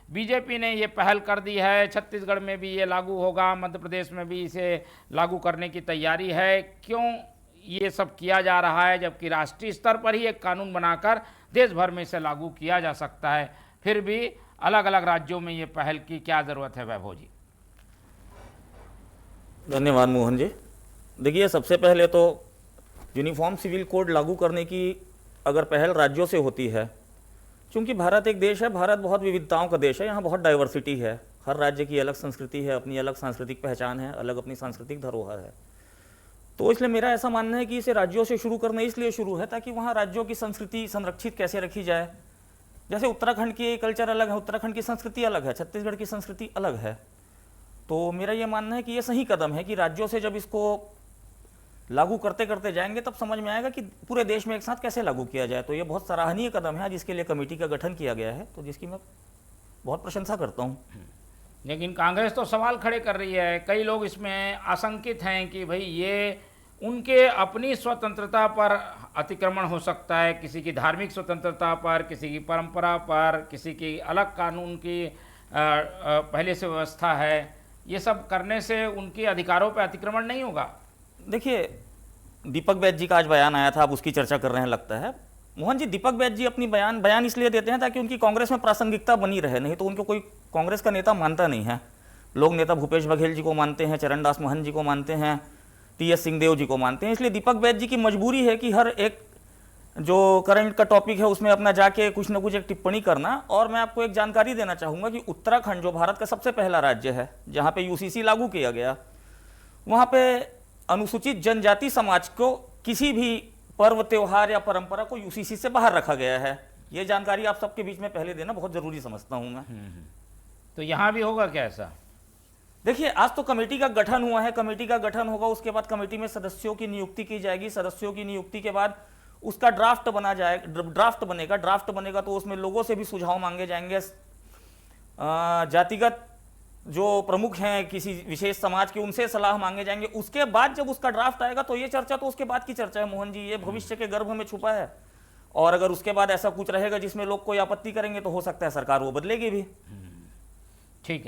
BJP ने ये पहल कर दी है, छत्तीसगढ़ में भी ये लागू होगा, मध्य प्रदेश में भी इसे लागू करने की तैयारी है। क्यों ये सब किया जा रहा है, जबकि राष्ट्रीय स्तर पर ही एक कानून बनाकर देश भर में इसे लागू किया जा सकता है? फिर भी अलग अलग राज्यों में ये पहल की क्या ज़रूरत है, वैभव जी? धन्यवाद मोहन जी। देखिए, सबसे पहले तो यूनिफॉर्म सिविल कोड लागू करने की अगर पहल राज्यों से होती है, क्योंकि भारत एक देश है, भारत बहुत विविधताओं का देश है, यहाँ बहुत डाइवर्सिटी है, हर राज्य की अलग संस्कृति है, अपनी अलग सांस्कृतिक पहचान है, अलग अपनी सांस्कृतिक धरोहर है। तो इसलिए मेरा ऐसा मानना है कि इसे राज्यों से शुरू करना इसलिए शुरू है ताकि वहाँ राज्यों की संस्कृति संरक्षित कैसे रखी जाए। जैसे उत्तराखंड की कल्चर अलग है, उत्तराखंड की संस्कृति अलग है, छत्तीसगढ़ की संस्कृति अलग है। तो मेरा ये मानना है कि ये सही कदम है कि राज्यों से जब इसको लागू करते करते जाएंगे तब समझ में आएगा कि पूरे देश में एक साथ कैसे लागू किया जाए। तो ये बहुत सराहनीय कदम है जिसके लिए कमेटी का गठन किया गया है, तो जिसकी मैं बहुत प्रशंसा करता हूँ। लेकिन कांग्रेस तो सवाल खड़े कर रही है, कई लोग इसमें आशंकित हैं कि भाई ये उनके अपनी स्वतंत्रता पर अतिक्रमण हो सकता है, किसी की धार्मिक स्वतंत्रता पर, किसी की परंपरा पर, किसी की अलग कानून की पहले से व्यवस्था है। ये सब करने से उनके अधिकारों पर अतिक्रमण नहीं होगा? देखिए, दीपक बैज जी का आज बयान आया था, आप उसकी चर्चा कर रहे हैं लगता है। मोहन जी, दीपक बैज जी अपनी बयान इसलिए देते हैं ताकि उनकी कांग्रेस में प्रासंगिकता बनी रहे, नहीं तो उनको कोई कांग्रेस का नेता मानता नहीं है। लोग नेता भूपेश बघेल जी को मानते हैं, चरणदास महंत जी को मानते हैं, टी.एस. सिंहदेव जी को मानते हैं। इसलिए दीपक बैज जी की मजबूरी है कि हर एक जो करंट का टॉपिक है उसमें अपना जाके कुछ ना कुछ एक टिप्पणी करना। और मैं आपको एक जानकारी देना चाहूँगा कि उत्तराखंड जो भारत का सबसे पहला राज्य है जहाँ पे यूसीसी लागू किया गया, वहाँ पे अनुसूचित जनजाति समाज को किसी भी पर्व त्योहार या परंपरा को यूसीसी से बाहर रखा गया है। ये जानकारी आप सबके बीच में पहले देना बहुत जरूरी समझता हूँ मैं। तो यहाँ भी होगा क्या ऐसा? देखिए, आज तो कमेटी का गठन हुआ है, कमेटी का गठन होगा, उसके बाद कमेटी में सदस्यों की नियुक्ति की जाएगी। सदस्यों की नियुक्ति के बाद उसका ड्राफ्ट बनेगा। ड्राफ्ट बनेगा तो उसमें लोगों से भी सुझाव मांगे जाएंगे। जातिगत जो प्रमुख हैं किसी विशेष समाज के, उनसे सलाह मांगे जाएंगे। उसके बाद जब उसका ड्राफ्ट आएगा तो ये चर्चा तो उसके बाद की चर्चा है मोहन जी, ये भविष्य के गर्भ में छुपा है। और अगर उसके बाद ऐसा कुछ रहेगा जिसमें लोग कोई आपत्ति करेंगे तो हो सकता है सरकार वो बदलेगी भी। ठीक है।